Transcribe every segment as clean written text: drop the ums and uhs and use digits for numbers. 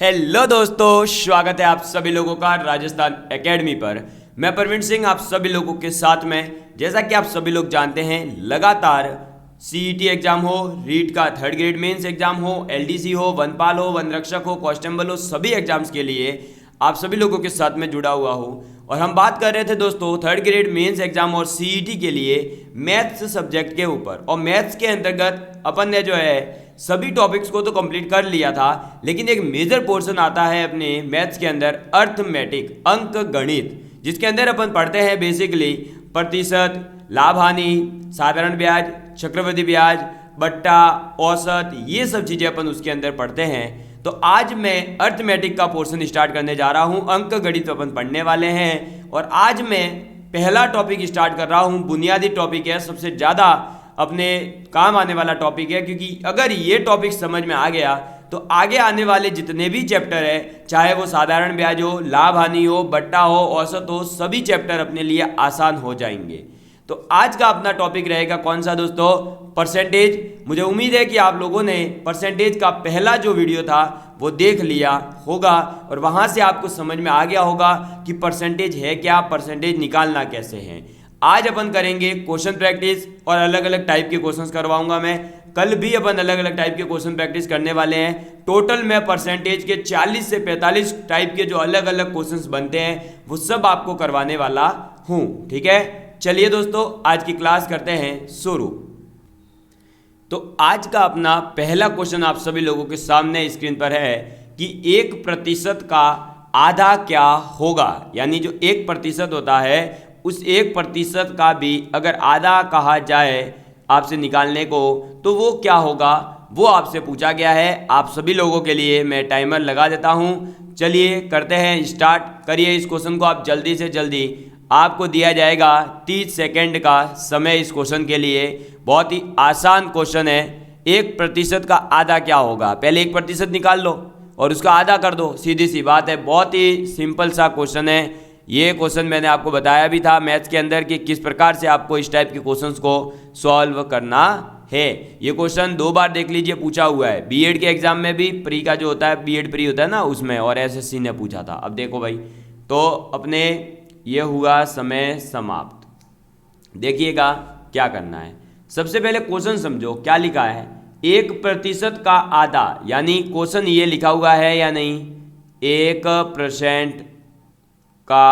Hello दोस्तों, स्वागत है आप सभी लोगों का राजस्थान एकेडमी पर। मैं प्रवीण सिंह आप सभी लोगों के साथ में। जैसा कि आप सभी लोग जानते हैं, लगातार सीईटी एग्जाम हो, रीट का 3rd ग्रेड मेंस एग्जाम हो, एलडीसी हो, वनपाल हो, वन रक्षक हो, कांस्टेबल हो, सभी एग्जाम्स के लिए आप सभी लोगों के साथ में जुड़ा हुआ हूँ। और हम बात कर रहे थे दोस्तों 3rd ग्रेड मेंस एग्जाम और सीईटी के लिए मैथ्स सब्जेक्ट के ऊपर। और मैथ्स के अंतर्गत अपन ने जो है सभी टॉपिक्स को तो कंप्लीट कर लिया था, लेकिन एक मेजर पोर्शन आता है अपने मैथ्स के अंदर, अर्थमेटिक, अंक गणित, जिसके अंदर अपन पढ़ते हैं बेसिकली प्रतिशत, लाभ हानि, साधारण ब्याज, चक्रवृद्धि ब्याज, बट्टा, औसत, ये सब चीजें अपन उसके अंदर पढ़ते हैं। तो आज मैं अर्थमेटिक का पोर्शन स्टार्ट करने जा रहा हूं, अंक गणित अपन पढ़ने वाले हैं। और आज मैं पहला टॉपिक स्टार्ट कर रहा हूं, बुनियादी टॉपिक है, सबसे ज्यादा अपने काम आने वाला टॉपिक है, क्योंकि अगर ये टॉपिक समझ में आ गया तो आगे आने वाले जितने भी चैप्टर है, चाहे वो साधारण ब्याज हो, लाभ हानि हो, बट्टा हो, औसत हो, सभी चैप्टर अपने लिए आसान हो जाएंगे। तो आज का अपना टॉपिक रहेगा कौन सा दोस्तों? परसेंटेज। मुझे उम्मीद है कि आप लोगों ने परसेंटेज का पहला जो वीडियो था वो देख लिया होगा और वहां से आपको समझ में आ गया होगा कि परसेंटेज है क्या, परसेंटेज निकालना कैसे है। आज अपन करेंगे क्वेश्चन प्रैक्टिस और अलग अलग टाइप के क्वेश्चंस करवाऊंगा मैं। कल भी अपन अलग अलग टाइप के क्वेश्चन प्रैक्टिस करने वाले हैं। टोटल मैं परसेंटेज के 40 से 45 टाइप के जो अलग अलग क्वेश्चंस बनते हैं वो सब आपको करवाने वाला हूं। ठीक है, चलिए दोस्तों आज की क्लास करते हैं शुरू। तो आज का अपना पहला क्वेश्चन आप सभी लोगों के सामने स्क्रीन पर है कि 1% का आधा क्या होगा। यानी जो 1% होता है उस 1% का भी अगर आधा कहा जाए आपसे निकालने को तो वो क्या होगा, वो आपसे पूछा गया है। आप सभी लोगों के लिए मैं टाइमर लगा देता हूं। चलिए करते हैं स्टार्ट। करिए इस क्वेश्चन को आप जल्दी से जल्दी। आपको दिया जाएगा 30 सेकेंड का समय इस क्वेश्चन के लिए। बहुत ही आसान क्वेश्चन है। 1% का आधा क्या होगा, पहले 1% निकाल लो और उसका आधा कर दो, सीधी सी बात है। बहुत ही सिंपल सा क्वेश्चन है। ये क्वेश्चन मैंने आपको बताया भी था मैथ्स के अंदर कि किस प्रकार से आपको इस टाइप के क्वेश्चंस को सॉल्व करना है। ये क्वेश्चन 2 बार देख लीजिए पूछा हुआ है, बीएड के एग्जाम में भी, प्री का जो होता है, बीएड प्री होता है ना, उसमें, और एसएससी ने पूछा था। अब देखो भाई, तो अपने ये हुआ समय समाप्त। देखिएगा क्या करना है। सबसे पहले क्वेश्चन समझो क्या लिखा है। 1% का आधा, यानी क्वेश्चन ये लिखा हुआ है या नहीं, 1% का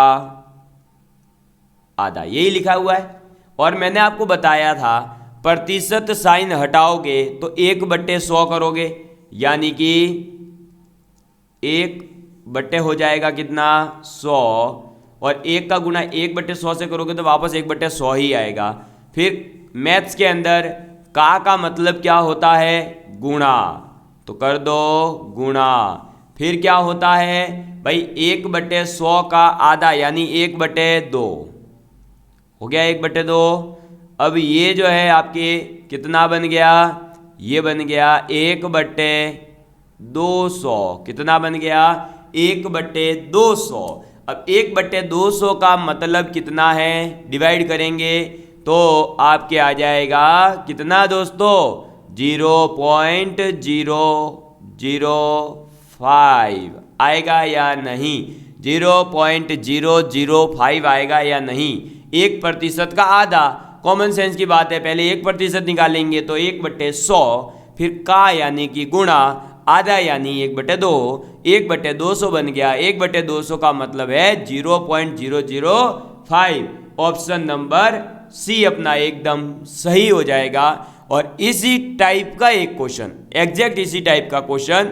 आधा, यही लिखा हुआ है। और मैंने आपको बताया था प्रतिशत साइन हटाओगे तो 1/100 करोगे, यानी कि 1 हो जाएगा कितना, 100। और 1 का गुना 1/100 से करोगे तो वापस 1/100 ही आएगा। फिर मैथ्स के अंदर का मतलब क्या होता है, गुणा, तो कर दो गुणा। फिर क्या होता है भाई, 1/100 का आधा यानी 1/2 हो गया, 1/2। अब ये जो है आपके कितना बन गया, ये बन गया 1/200। कितना बन गया, 1/200। अब 1/200 का मतलब कितना है, डिवाइड करेंगे तो आपके आ जाएगा कितना दोस्तों, 0.005 आएगा या नहीं, 0.005 आएगा या नहीं। 1% का आधा, कॉमन सेंस की बात है, पहले 1% निकालेंगे तो 1/100, फिर का यानी कि गुणा, आधा यानी 1/2, 1/200 बन गया। 1/200 का मतलब है 0.005। ऑप्शन नंबर सी अपना एकदम सही हो जाएगा। और इसी टाइप का एक क्वेश्चन, एग्जैक्ट इसी टाइप का क्वेश्चन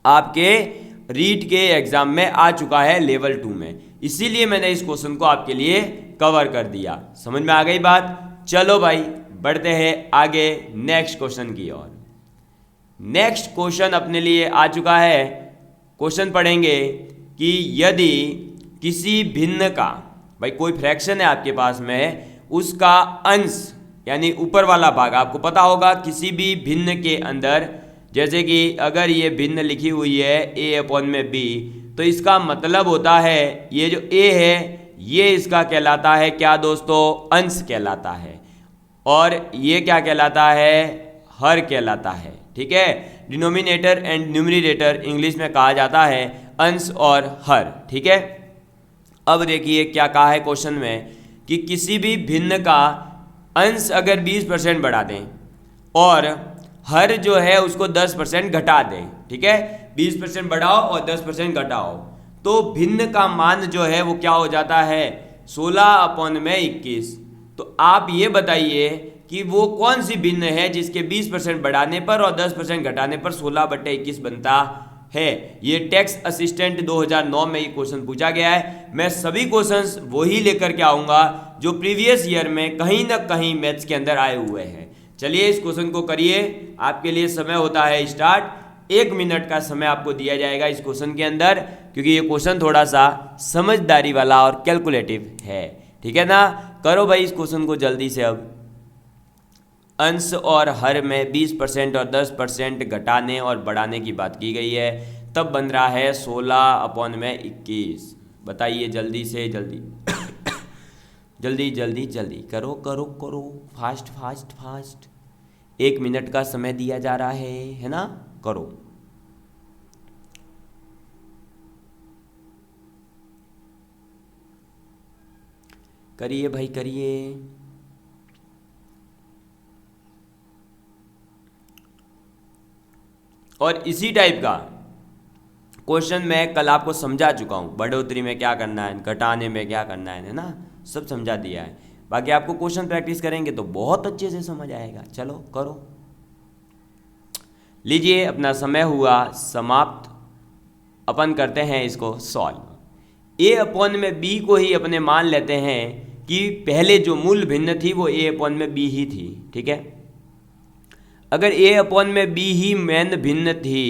आपके रीट के एग्जाम में आ चुका है लेवल 2 में, इसीलिए मैंने इस क्वेश्चन को आपके लिए कवर कर दिया। समझ में आ गई बात? चलो भाई बढ़ते हैं आगे नेक्स्ट क्वेश्चन की ओर। नेक्स्ट क्वेश्चन अपने लिए आ चुका है। क्वेश्चन पढ़ेंगे कि यदि किसी भिन्न का, भाई कोई फ्रैक्शन है आपके पास में, उसका अंश यानी ऊपर वाला भाग, आपको पता होगा किसी भी भिन्न के अंदर, जैसे कि अगर ये भिन्न लिखी हुई है a/b, तो इसका मतलब होता है ये जो a है ये इसका कहलाता है क्या दोस्तों, अंश कहलाता है। और ये क्या कहलाता है, हर कहलाता है। ठीक है। डिनोमिनेटर एंड न्यूमरेटर इंग्लिश में कहा जाता है अंश और हर, ठीक है। अब देखिए क्या कहा है क्वेश्चन में कि किसी भी भिन्न का अंश अगर 20% बढ़ा दें और हर जो है उसको 10% घटा दें, ठीक है। 20% बढ़ाओ और 10% घटाओ तो भिन्न का मान जो है वो क्या हो जाता है 16/21। तो आप ये बताइए कि वो कौन सी भिन्न है जिसके 20% बढ़ाने पर और 10% घटाने पर 16/21 बनता है। ये टेक्स्ट असिस्टेंट 2009 में ये क्वेश्चन पूछा गया है। मैं सभी क्वेश्चंस वही लेकर के आऊँगा जो प्रीवियस ईयर में कहीं ना कहीं मैथ्स के अंदर आए हुए हैं। चलिए इस क्वेश्चन को करिए। आपके लिए समय होता है स्टार्ट। 1 मिनट का समय आपको दिया जाएगा इस क्वेश्चन के अंदर, क्योंकि ये क्वेश्चन थोड़ा सा समझदारी वाला और कैलकुलेटिव है, ठीक है ना। करो भाई इस क्वेश्चन को जल्दी से। अब अंश और हर में 20% और 10% घटाने और बढ़ाने की बात की गई है, तब बन रहा है 16/21। बताइए जल्दी से जल्दी जल्दी जल्दी जल्दी करो करो करो, फास्ट फास्ट फास्ट। 1 मिनट का समय दिया जा रहा है ना। करो। करिए भाई करिए। और इसी टाइप का क्वेश्चन मैं कल आपको समझा चुका हूँ। बढ़ोतरी में क्या करना है, घटाने में क्या करना है ना, सब समझा दिया है। बाकी आपको क्वेश्चन प्रैक्टिस करेंगे तो बहुत अच्छे से समझ आएगा। चलो करो। लीजिए अपना समय हुआ समाप्त। अपन करते हैं इसको सॉल्व। a/b को ही अपने मान लेते हैं कि पहले जो मूल भिन्न थी वो a/b ही थी, ठीक है। अगर a/b ही मेन भिन्न थी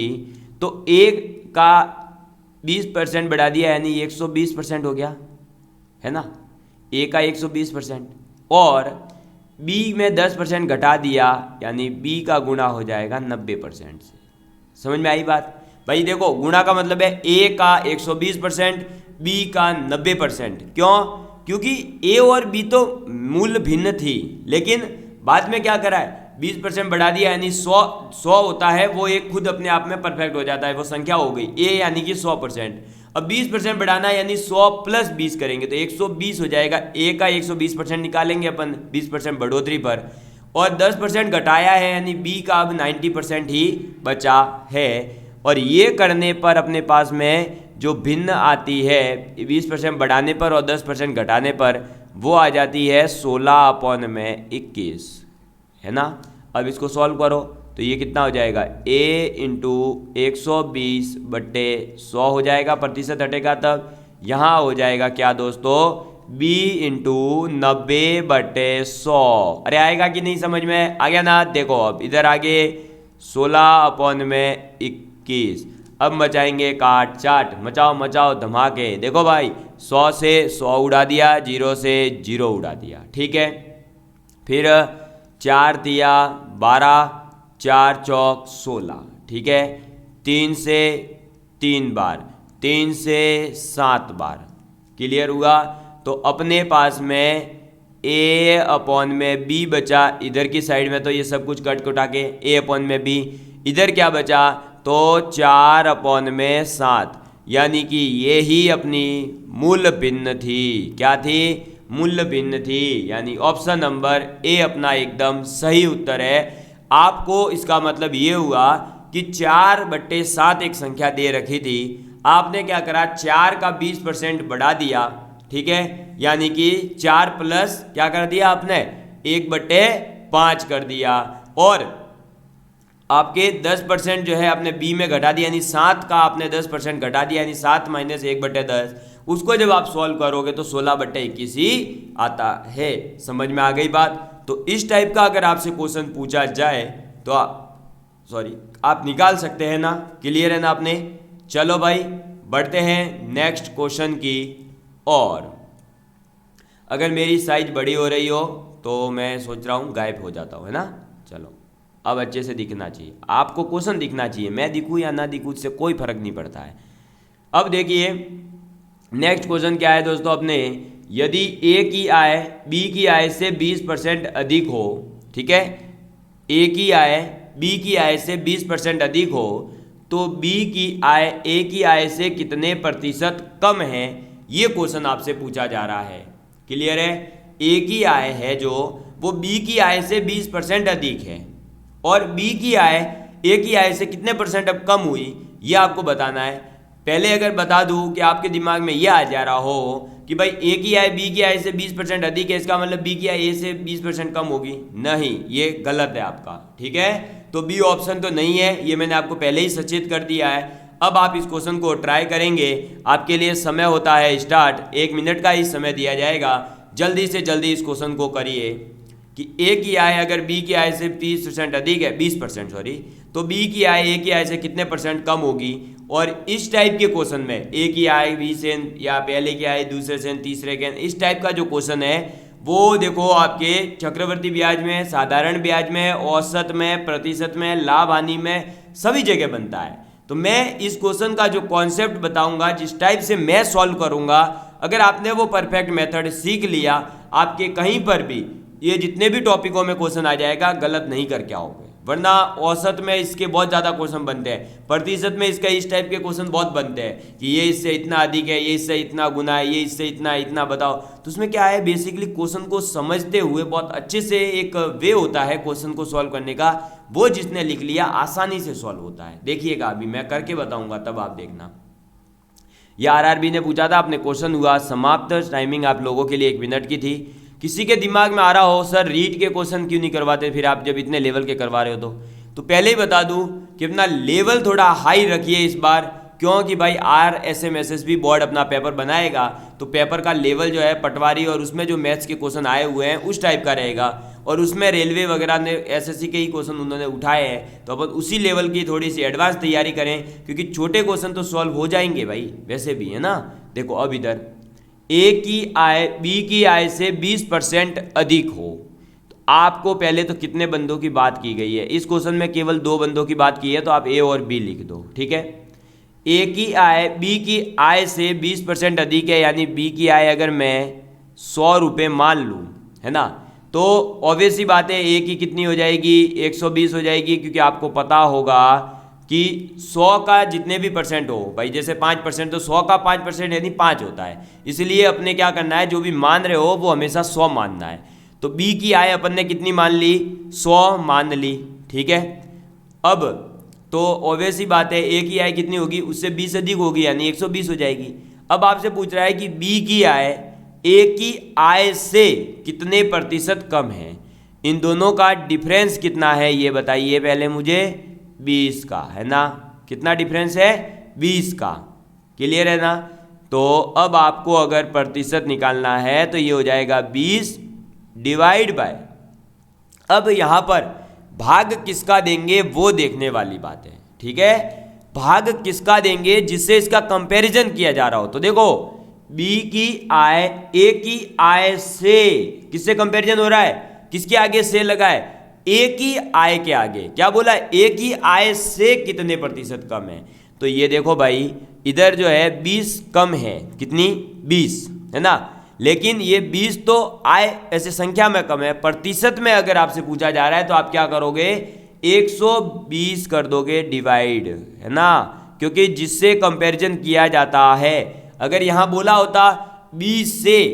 तो a का 20% बढ़ा दिया यानी 120% हो गया, है ना। a का 120% और b में 10% घटा दिया यानी b का गुणा हो जाएगा 90% से। समझ में आई बात भाई। देखो गुणा का मतलब है a का 120%, b का 90%। क्यों? क्योंकि a और b तो मूल भिन्न थी, लेकिन बाद में क्या करा है 20% बढ़ा दिया यानी 100 होता है वो एक खुद अपने आप में परफेक्ट हो जाता है, वो संख्या हो गई a यानी कि 100%। अब 20% बढ़ाना यानी 100 + 20 करेंगे तो 120 हो जाएगा। a का 120% निकालेंगे अपन 20% बढ़ोतरी पर, और 10% घटाया है यानी b का अब 90% ही बचा है। और ये करने पर अपने पास में जो भिन्न आती है 20% बढ़ाने पर और 10% घटाने पर वो आ जाती है 16/21, है ना। अब इसको सॉल्व करो तो ये कितना हो जाएगा a × 120/100 हो जाएगा, प्रतिशत हटेगा तब यहाँ हो जाएगा क्या दोस्तों b × 90/100। अरे आएगा कि नहीं समझ में आ गया ना। देखो अब इधर आगे 16/21। अब मचाएंगे काट चाट, मचाओ मचाओ धमाके। देखो भाई 100 से 100 उड़ा दिया, 0 से 0 उड़ा दिया, ठीक है। फिर 4 दिया 12, 4 चौक 16, ठीक है। 3 से 3 बार, 3 से 7 बार, क्लियर हुआ। तो अपने पास में a/b बचा इधर की साइड में, तो ये सब कुछ कट कटा के a/b। इधर क्या बचा तो 4/7, यानी कि ये ही अपनी मूल भिन्न थी। क्या थी? मूल भिन्न थी, यानी ऑप्शन नंबर ए अपना एकदम सही उत्तर है। आपको इसका मतलब ये हुआ कि 4/7 एक संख्या दे रखी थी, आपने क्या करा 4 का 20% बढ़ा दिया, ठीक है। यानी कि 4 प्लस क्या कर दिया आपने 1/5 कर दिया, और आपके 10% जो है आपने b में घटा दिया, यानी 7 का आपने 10% घटा दिया, यानी 7 - 1/10। उसको जब आप सॉल्व करोगे तो 16/21 ही आता है। समझ में आ गई बात। तो इस टाइप का अगर आपसे क्वेश्चन पूछा जाए तो आप निकाल सकते हैं ना। क्लियर है ना आपने। चलो भाई बढ़ते हैं नेक्स्ट क्वेश्चन की। और अगर मेरी साइज बड़ी हो रही हो तो मैं सोच रहा हूँ गायब हो जाता हूँ, है ना। चलो अब अच्छे से दिखना चाहिए, आपको क्वेश्चन दिखना चाहिए, मैं दिखूँ या ना दिखूँ इससे कोई फर्क नहीं पड़ता है। अब देखिए नेक्स्ट क्वेश्चन क्या है दोस्तों अपने, यदि a की आय b की आय से 20% अधिक हो, ठीक है। a की आय बी की आय से 20% अधिक हो तो बी की आय ए की आय से कितने प्रतिशत कम है, ये क्वेश्चन आपसे पूछा जा रहा है। क्लियर है? ए की आय है जो वो बी की आय से 20% अधिक है और बी की आय ए की आय से कितने परसेंट अब कम हुई, ये आपको बताना है। पहले अगर बता दूं कि आपके दिमाग में ये आ जा रहा हो कि भाई ए की आय बी की आय से 20% अधिक है, इसका मतलब बी की आय ए से 20% कम होगी। नहीं, ये गलत है आपका। ठीक है, तो बी ऑप्शन तो नहीं है, ये मैंने आपको पहले ही सचेत कर दिया है। अब आप इस क्वेश्चन को ट्राई करेंगे। आपके लिए समय होता है स्टार्ट, 1 मिनट का ही समय दिया जाएगा। जल्दी से जल्दी इस क्वेश्चन को करिए कि ए की आय अगर बी की आय से 30% अधिक है, 20% सॉरी, तो बी की आय ए की आय से कितने परसेंट कम होगी। और इस टाइप के क्वेश्चन में ए की आय बी से या पहले की आय दूसरे से तीसरे के, इस टाइप का जो क्वेश्चन है वो देखो आपके चक्रवर्ती ब्याज में, साधारण ब्याज में, औसत में, प्रतिशत में, लाभ हानि में, सभी जगह बनता है। तो मैं इस क्वेश्चन का जो कॉन्सेप्ट बताऊंगा, जिस टाइप से मैं सॉल्व करूंगा, अगर आपने वो परफेक्ट मेथड सीख लिया, आपके कहीं पर भी ये जितने भी टॉपिकों में क्वेश्चन आ जाएगा, गलत नहीं करके आओगे। वरना औसत में इसके बहुत ज़्यादा क्वेश्चन बनते हैं, प्रतिशत में इसका इस टाइप के क्वेश्चन बहुत बनते हैं कि ये इससे इतना अधिक है, ये इससे इतना गुना है, ये इससे इतना इतना बताओ। तो उसमें क्या है, बेसिकली क्वेश्चन को समझते हुए बहुत अच्छे से एक वे होता है क्वेश्चन को सॉल्व करने का, वो जिसने लिख लिया आसानी से सॉल्व होता है। देखिएगा, अभी मैं करके बताऊंगा तब आप देखना। ये आरआरबी ने पूछा था, अपने क्वेश्चन हुआ समाप्त। टाइमिंग आप लोगों के लिए 1 मिनट की थी। किसी के दिमाग में आ रहा हो सर रीड के क्वेश्चन क्यों नहीं करवाते फिर आप, जब इतने लेवल के करवा रहे हो तो पहले ही बता दूं कि अपना लेवल थोड़ा हाई रखिए इस बार, क्योंकि भाई RSMSSB बोर्ड अपना पेपर बनाएगा तो पेपर का लेवल जो है पटवारी और उसमें जो मैथ्स के क्वेश्चन आए हुए हैं उस टाइप का रहेगा, और उसमें रेलवे वगैरह ने SSC के ही क्वेश्चन उन्होंने उठाए हैं, तो अपन उसी लेवल की थोड़ी सी एडवांस तैयारी करें, क्योंकि छोटे क्वेश्चन तो सॉल्व हो जाएंगे भाई वैसे भी, है ना। देखो अब इधर ए की आय बी की आय से 20% अधिक हो, तो आपको पहले तो कितने बंदों की बात की गई है, इस क्वेश्चन में केवल 2 बंदों की बात की है, तो आप ए और बी लिख दो। ठीक है, ए की आय बी की आय से 20% अधिक है, यानी बी की आय अगर मैं 100 रुपये मान लूँ, है ना, तो ऑब्वियस ही बात है ए की कितनी हो जाएगी, 120 हो जाएगी, क्योंकि आपको पता होगा कि 100 का जितने भी परसेंट हो भाई, जैसे 5% तो 100 का 5% यानी 5 होता है, इसलिए अपने क्या करना है, जो भी मान रहे हो वो हमेशा 100 मानना है। तो बी की आय अपन ने कितनी मान ली, 100 मान ली। ठीक है, अब तो ऑब्वियस ही बात है ए की आय कितनी होगी, उससे 20 अधिक होगी, यानी 120 हो जाएगी। अब आपसे पूछ रहा है कि बी की आय ए की आय से कितने प्रतिशत कम है, इन दोनों का डिफरेंस कितना है ये बताइए पहले मुझे। 20 का, है ना, कितना डिफरेंस है, 20 का। क्लियर है ना। तो अब आपको अगर प्रतिशत निकालना है तो ये हो जाएगा 20 डिवाइड बाय, अब यहां पर भाग किसका देंगे वो देखने वाली बात है। ठीक है, भाग किसका देंगे जिससे इसका कंपैरिजन किया जा रहा हो। तो देखो बी की आय ए की आय से किससे कंपैरिजन हो रहा है, किसके आगे से लगा है, ए की आय के आगे। क्या बोला, ए की आय से कितने प्रतिशत कम है। तो ये देखो भाई इधर जो है 20 कम है, कितनी, 20, है ना, लेकिन ये 20 तो आय ऐसे संख्या में कम है, प्रतिशत में अगर आपसे पूछा जा रहा है तो आप क्या करोगे, 120 कर दोगे डिवाइड, है ना, क्योंकि जिससे कंपैरिजन किया जाता है। अगर यहां बोला होता 20 से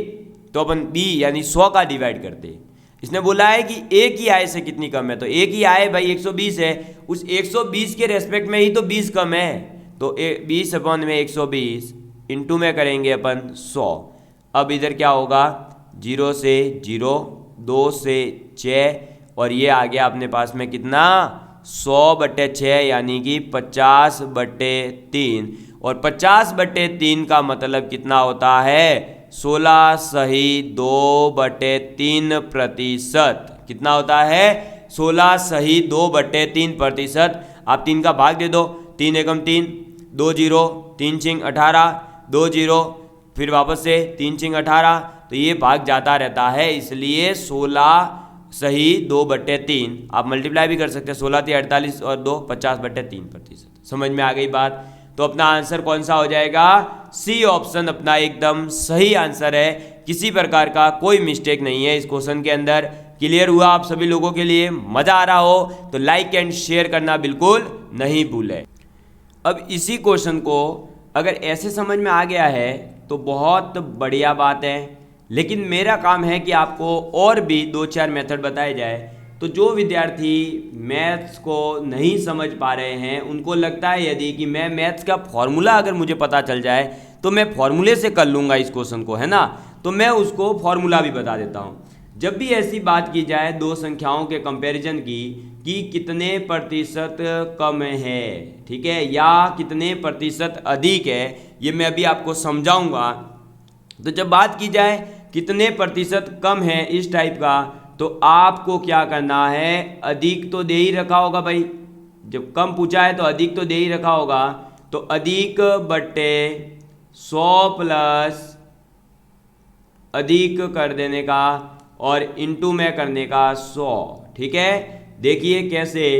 तो अपन बी यानी 100 का डिवाइड करते। इसने बोला है कि ए की आय से कितनी कम है, तो ए की आय भाई 120 है, उस 120 के रेस्पेक्ट में ही तो 20 कम है, तो 20 अपन में 120 इंटू में करेंगे अपन 100। अब इधर क्या होगा, 0 से 0, 2 से 6, और ये आ गया अपने पास में कितना, 100/6 यानी कि 50/3, और 50/3 का मतलब कितना होता है, 16 सही 2/3%। कितना होता है, 16 सही 2/3%। आप 3 का भाग दे दो, 3 एकम 3, 2 0, 3 छिंग 18, 2 0, फिर वापस से 3 छिंग 18, तो ये भाग जाता रहता है, इसलिए 16 सही 2/3। आप मल्टीप्लाई भी कर सकते हैं, 16 × 48 और 2 50/3%। समझ में आ गई बात। तो अपना आंसर कौन सा हो जाएगा, सी ऑप्शन अपना एकदम सही आंसर है। किसी प्रकार का कोई मिस्टेक नहीं है इस क्वेश्चन के अंदर क्लियर हुआ आप सभी लोगों के लिए? मजा आ रहा हो तो लाइक एंड शेयर करना बिल्कुल नहीं भूलें। अब इसी क्वेश्चन को अगर ऐसे समझ में आ गया है तो बहुत बढ़िया बात है, लेकिन मेरा काम है कि आपको और भी 2-4 मेथड बताए जाए। तो जो विद्यार्थी मैथ्स को नहीं समझ पा रहे हैं, उनको लगता है यदि कि मैं मैथ्स का फॉर्मूला अगर मुझे पता चल जाए तो मैं फॉर्मूले से कर लूँगा इस क्वेश्चन को, है ना, तो मैं उसको फॉर्मूला भी बता देता हूँ। जब भी ऐसी बात की जाए दो संख्याओं के कंपैरिजन की कि कितने प्रतिशत कम है, ठीक है, या कितने प्रतिशत अधिक है, ये मैं अभी आपको समझाऊंगा। तो जब बात की जाए कितने प्रतिशत कम है इस टाइप का, तो आपको क्या करना है, अधिक तो दे ही रखा होगा भाई, जब कम पूछा है तो अधिक तो दे ही रखा होगा, तो अधिक बट्टे 100 प्लस अधिक कर देने का और इंटू में करने का 100, ठीक है। देखिए कैसे,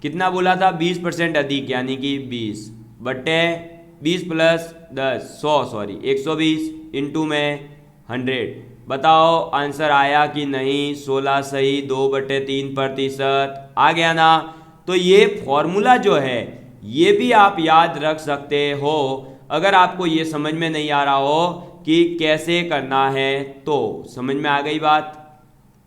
कितना बोला था, 20% अधिक यानी कि 20 बट्टे 20 प्लस 10 120 इंटू में 100। बताओ आंसर आया कि नहीं? 16 सही, 2/3% आ गया ना। तो ये फॉर्मूला जो है ये भी आप याद रख सकते हो अगर आपको ये समझ में नहीं आ रहा हो कि कैसे करना है। तो समझ में आ गई बात?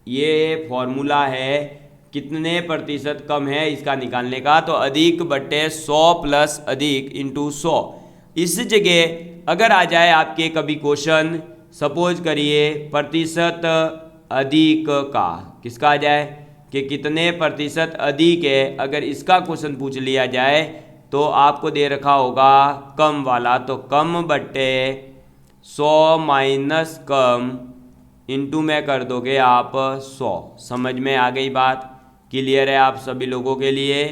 ये फॉर्मूला है कितने प्रतिशत कम है इसका निकालने का, तो अधिक बट्टे 100 प्लस अधिक इंटू 100। इस जगह अगर आ जाए आपके कभी क्वेश्चन, सपोज करिए प्रतिशत अधिक का, किसका आ जाए कि कितने प्रतिशत अधिक है, अगर इसका क्वेश्चन पूछ लिया जाए तो आपको दे रखा होगा कम वाला, तो कम बट्टे 100 माइनस कम इंटू में कर दोगे आप 100। समझ में आ गई बात? क्लियर है आप सभी लोगों के लिए?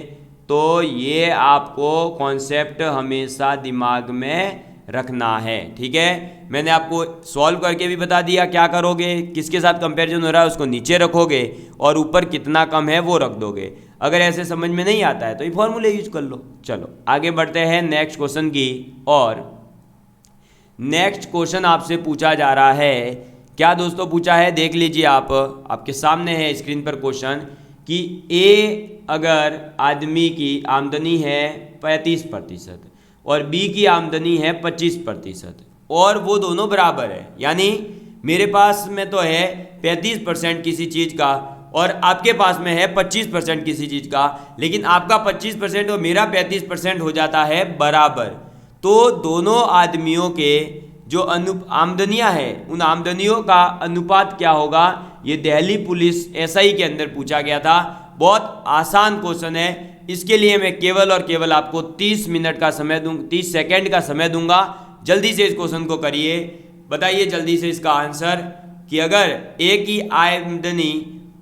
तो ये आपको कॉन्सेप्ट हमेशा दिमाग में रखना है, ठीक है। मैंने आपको सॉल्व करके भी बता दिया क्या करोगे, किसके साथ कंपैरिजन हो रहा है उसको नीचे रखोगे और ऊपर कितना कम है वो रख दोगे। अगर ऐसे समझ में नहीं आता है तो ये फॉर्मूले यूज कर लो। चलो आगे बढ़ते हैं नेक्स्ट क्वेश्चन की। और नेक्स्ट क्वेश्चन आपसे पूछा जा रहा है, क्या दोस्तों पूछा है, देख लीजिए आप, आपके सामने है स्क्रीन पर क्वेश्चन कि ए अगर आदमी की आमदनी है 35% और बी की आमदनी है 25% और वो दोनों बराबर है, यानी मेरे पास में तो है 35% किसी चीज़ का और आपके पास में है 25% किसी चीज़ का, लेकिन आपका 25% और मेरा 35% हो जाता है बराबर। तो दोनों आदमियों के जो आमदनियां हैं उन आमदनियों का अनुपात क्या होगा, ये दिल्ली पुलिस एसआई के अंदर पूछा गया था। बहुत आसान क्वेश्चन है, इसके लिए मैं केवल और केवल आपको 30 मिनट का समय दूंगा, 30 सेकेंड का समय दूंगा। जल्दी से इस क्वेश्चन को करिए, बताइए जल्दी से इसका आंसर कि अगर ए की आमदनी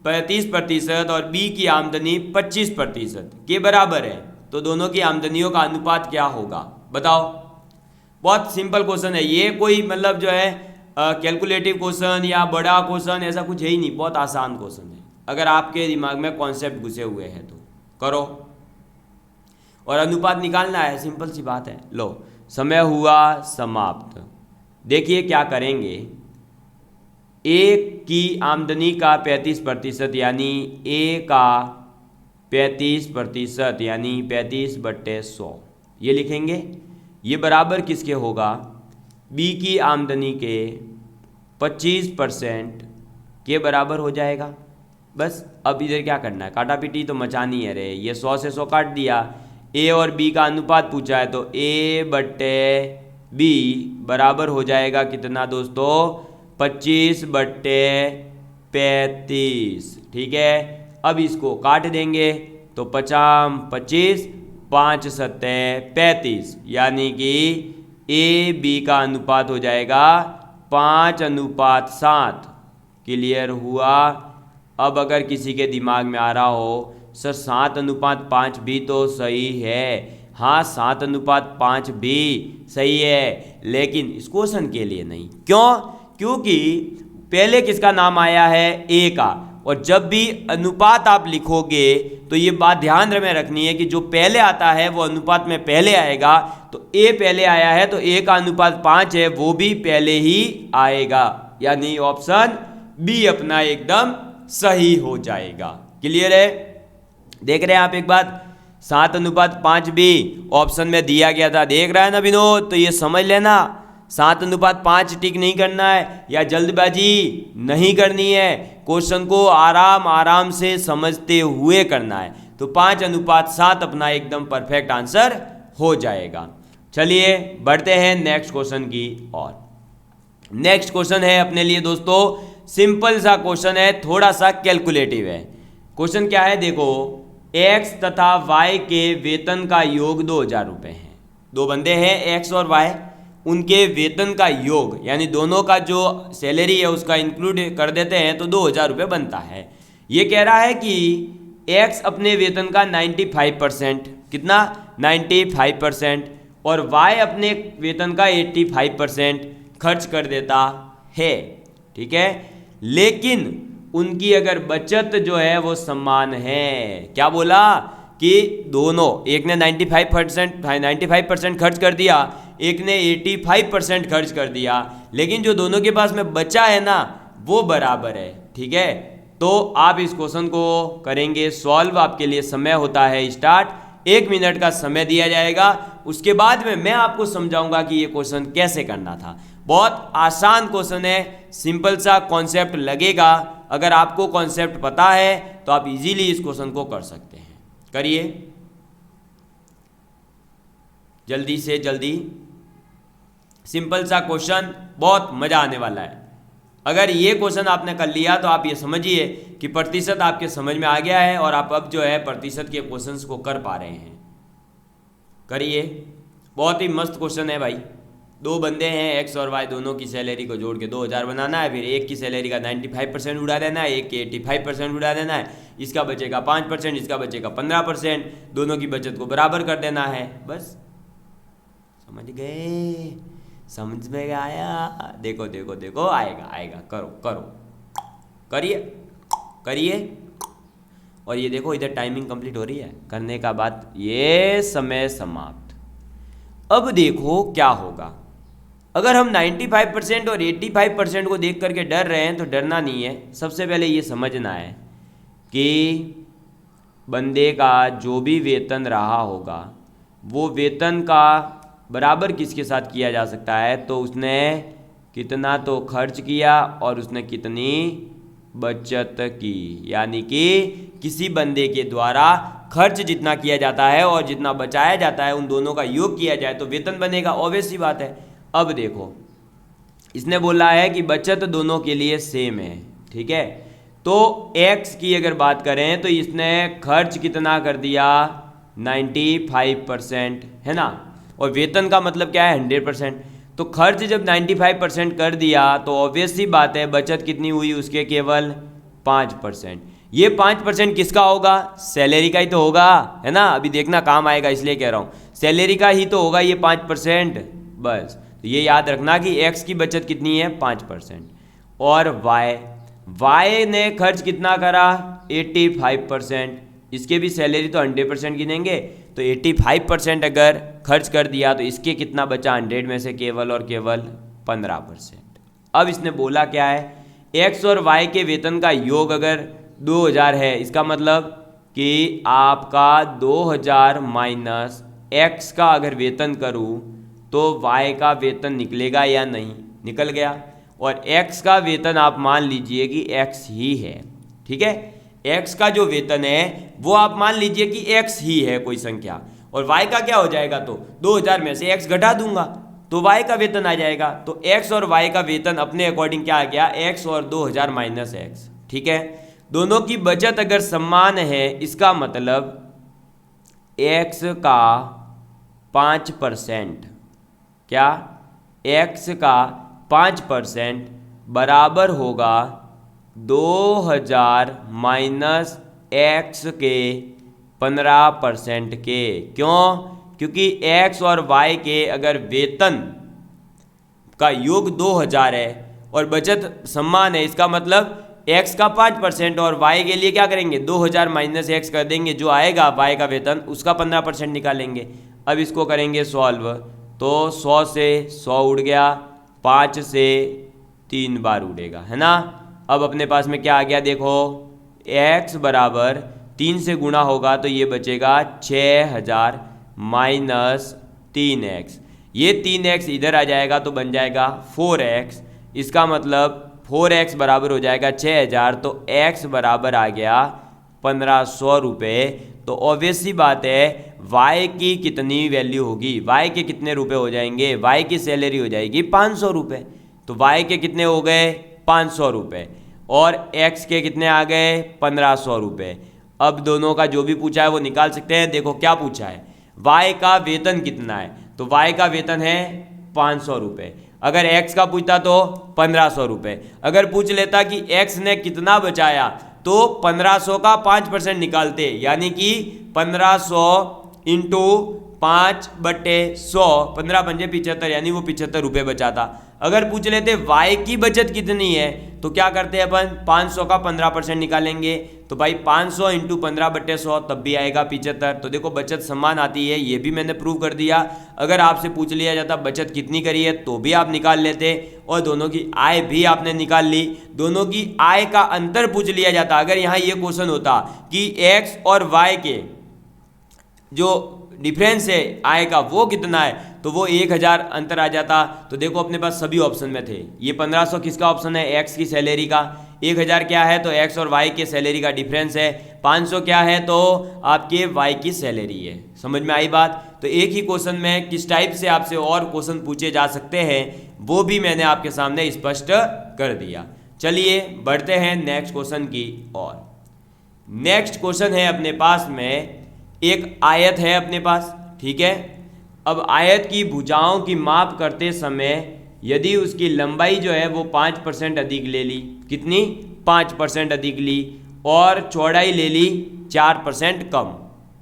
35% और बी की आमदनी 25% के बराबर है तो दोनों की आमदनियों का अनुपात क्या होगा, बताओ। बहुत सिंपल क्वेश्चन है ये, कोई मतलब जो है कैलकुलेटिव क्वेश्चन या बड़ा क्वेश्चन ऐसा कुछ है ही नहीं, बहुत आसान क्वेश्चन है। अगर आपके दिमाग में कॉन्सेप्ट घुसे हुए हैं तो करो, और अनुपात निकालना है, सिंपल सी बात है। लो समय हुआ समाप्त। देखिए क्या करेंगे, ए की आमदनी का 35% यानी ए का 35% यानी 35/100 ये लिखेंगे। ये बराबर किसके होगा, बी की आमदनी के 25% के बराबर हो जाएगा। बस अब इधर क्या करना है, काटा पीटी तो मचानी है रे। ये 100 से 100 काट दिया, ए और बी का अनुपात पूछा है तो A/B बराबर हो जाएगा कितना दोस्तों, 25/35, ठीक है। अब इसको काट देंगे तो 50 25 5 7 35 यानी कि A/B का अनुपात हो जाएगा 5:7। क्लियर हुआ? अब अगर किसी के दिमाग में आ रहा हो सर 7:5 भी तो सही है, हाँ 7:5 भी सही है, लेकिन इस क्वेश्चन के लिए नहीं। क्यों? क्योंकि पहले किसका नाम आया है, ए का, और जब भी अनुपात आप लिखोगे तो ये बात ध्यान में रखनी है कि जो पहले आता है वो अनुपात में पहले आएगा। तो ए पहले आया है तो ए का अनुपात 5 है, वो भी पहले ही आएगा, यानी ऑप्शन बी अपना एकदम सही हो जाएगा। क्लियर है? देख रहे हैं आप एक बात, 7:5 भी ऑप्शन में दिया गया था, देख रहा है ना विनोद? तो ये समझ लेना, 7:5 टिक नहीं करना है या जल्दबाजी नहीं करनी है, क्वेश्चन को आराम आराम से समझते हुए करना है। तो 5:7 अपना एकदम परफेक्ट आंसर हो जाएगा। चलिए बढ़ते हैं नेक्स्ट क्वेश्चन की ओर। नेक्स्ट क्वेश्चन है अपने लिए दोस्तों, सिंपल सा क्वेश्चन है, थोड़ा सा कैलकुलेटिव है। क्वेश्चन क्या है देखो, एक्स तथा वाई के वेतन का योग 2000 रुपये है। दो बंदे हैं एक्स और वाई, उनके वेतन का योग यानी दोनों का जो सैलरी है उसका इंक्लूड कर देते हैं तो 2000 रुपये बनता है। ये कह रहा है कि एक्स अपने वेतन का 95%, कितना 95%, और वाई अपने वेतन का 85% खर्च कर देता है। ठीक है, लेकिन उनकी अगर बचत जो है वो समान है। क्या बोला कि दोनों, एक ने 95% खर्च कर दिया, एक ने 85% खर्च कर दिया, लेकिन जो दोनों के पास में बचा है ना वो बराबर है। ठीक है, तो आप इस क्वेश्चन को करेंगे सॉल्व। आपके लिए समय होता है स्टार्ट, 1 मिनट का समय दिया जाएगा। उसके बाद में मैं आपको समझाऊंगा कि ये क्वेश्चन कैसे करना था। बहुत आसान क्वेश्चन है, सिंपल सा कॉन्सेप्ट लगेगा। अगर आपको कॉन्सेप्ट पता है तो आप इजीली इस क्वेश्चन को कर सकते हैं। करिए जल्दी से जल्दी, सिंपल सा क्वेश्चन, बहुत मजा आने वाला है। अगर ये क्वेश्चन आपने कर लिया तो आप ये समझिए कि प्रतिशत आपके समझ में आ गया है और आप अब जो है प्रतिशत के क्वेश्चंस को कर पा रहे हैं। करिए, बहुत ही मस्त क्वेश्चन है भाई। दो बंदे हैं एक्स और वाई, दोनों की सैलरी को जोड़ के 2000 बनाना है। फिर एक की सैलरी का 95% उड़ा देना है, एक के 85% उड़ा देना है। इसका बचेगा 5%, इसका बचेगा 15%, दोनों की बचत को बराबर कर देना है। बस समझ गए? समझ में आया? देखो देखो देखो, आएगा आएगा, करो करो, करिए करिए। और ये देखो इधर टाइमिंग कंप्लीट हो रही है, करने का बाद ये समय समाप्त। अब देखो क्या होगा। अगर हम 95% और 85% को देख करके डर रहे हैं तो डरना नहीं है। सबसे पहले ये समझना है कि बंदे का जो भी वेतन रहा होगा वो वेतन का बराबर किसके साथ किया जा सकता है, तो उसने कितना तो खर्च किया और उसने कितनी बचत की। यानी कि किसी बंदे के द्वारा खर्च जितना किया जाता है और जितना बचाया जाता है उन दोनों का योग किया जाए तो वेतन बनेगा। ऑब्वियस सी बात है। अब देखो, इसने बोला है कि बचत दोनों के लिए सेम है। ठीक है, तो x की अगर बात करें तो इसने खर्च कितना कर दिया, 95%, है ना। और वेतन का मतलब क्या है, 100%। तो खर्च जब 95% कर दिया तो ऑब्वियस सी बात है बचत कितनी हुई उसके, केवल 5%। ये 5% किसका होगा, सैलरी का ही तो होगा, है ना। अभी देखना काम आएगा इसलिए कह रहा हूँ, सैलरी का ही तो होगा ये 5%। बस तो ये याद रखना कि x की बचत कितनी है, 5%। और y ने खर्च कितना करा, 85%। इसके भी सैलरी तो 100% गिनेंगे, तो 85% अगर खर्च कर दिया तो इसके कितना बचा, 100 में से केवल और केवल 15%। अब इसने बोला क्या है, x और y के वेतन का योग अगर 2000 है, इसका मतलब कि आपका 2000 माइनस x का अगर वेतन करूं तो y का वेतन निकलेगा या नहीं, निकल गया। और x का वेतन आप मान लीजिए कि x ही है। ठीक है, x का जो वेतन है वो आप मान लीजिए कि x ही है कोई संख्या, और y का क्या हो जाएगा, तो 2000 में से x घटा दूंगा तो y का वेतन आ जाएगा। तो x और y का वेतन अपने अकॉर्डिंग क्या आ गया, x और 2000 माइनस x। ठीक है, दोनों की बचत अगर समान है, इसका मतलब x का 5%, क्या x का 5% बराबर होगा 2000 माइनस x के 15% के। क्यों? क्योंकि x और y के अगर वेतन का योग 2000 है और बचत समान है, इसका मतलब x का 5% और y के लिए क्या करेंगे, 2000 माइनस x कर देंगे, जो आएगा y का वेतन उसका 15% निकालेंगे। अब इसको करेंगे सॉल्व, तो 100 से 100 उड़ गया, 5 से 3 बार उड़ेगा, है ना। अब अपने पास में क्या आ गया देखो, x बराबर 3 से गुणा होगा तो ये बचेगा 6000 माइनस 3x। ये 3x इधर आ जाएगा तो बन जाएगा 4x। इसका मतलब 4x बराबर हो जाएगा 6000, तो x बराबर आ गया 1500 रुपये। तो ऑब्वियस सी बात है y की कितनी वैल्यू होगी, y के कितने रुपए हो जाएंगे, y की सैलरी हो जाएगी 500 रुपये। तो y के कितने हो गए 500 रुपये और x के कितने आ गए 1500 रुपये। अब दोनों का जो भी पूछा है वो निकाल सकते हैं। देखो क्या पूछा है, y का वेतन कितना है, तो y का वेतन है 500 रुपये। अगर x का पूछता तो 1500 रुपये। अगर पूछ लेता कि x ने कितना बचाया तो 1500 का 5% निकालते, यानी कि 1500 इंटू 5/100, 15 पंजे 75, यानी वो 75 रुपये बचाता। अगर पूछ लेते y की बचत कितनी है तो क्या करते हैं अपन, 500 का 15% निकालेंगे। तो भाई 500 इंटू 15/100 तब भी आएगा 75। तो देखो बचत समान आती है, ये भी मैंने प्रूव कर दिया। अगर आपसे पूछ लिया जाता बचत कितनी करी है तो भी आप निकाल लेते, और दोनों की आय भी आपने निकाल ली। दोनों की आय का अंतर पूछ लिया जाता, अगर यहाँ ये क्वेश्चन होता कि x और y के जो डिफरेंस है आय का वो कितना है, तो वो 1000 अंतर आ जाता। तो देखो अपने पास सभी ऑप्शन में थे। ये 1500 किसका ऑप्शन है, x की सैलरी का। 1000 क्या है तो x और y के सैलरी का डिफरेंस है। 500 क्या है तो आपके y की सैलरी है। समझ में आई बात। तो एक ही क्वेश्चन में किस टाइप से आपसे और क्वेश्चन पूछे जा सकते हैं वो भी मैंने आपके सामने स्पष्ट कर दिया। चलिए बढ़ते हैं नेक्स्ट क्वेश्चन की ओर। नेक्स्ट क्वेश्चन है अपने पास में, एक आयत है अपने पास, ठीक है। अब आयत की भुजाओं की माप करते समय यदि उसकी लंबाई जो है वो 5% अधिक ले ली, कितनी 5% अधिक ली, और चौड़ाई ले ली 4% कम,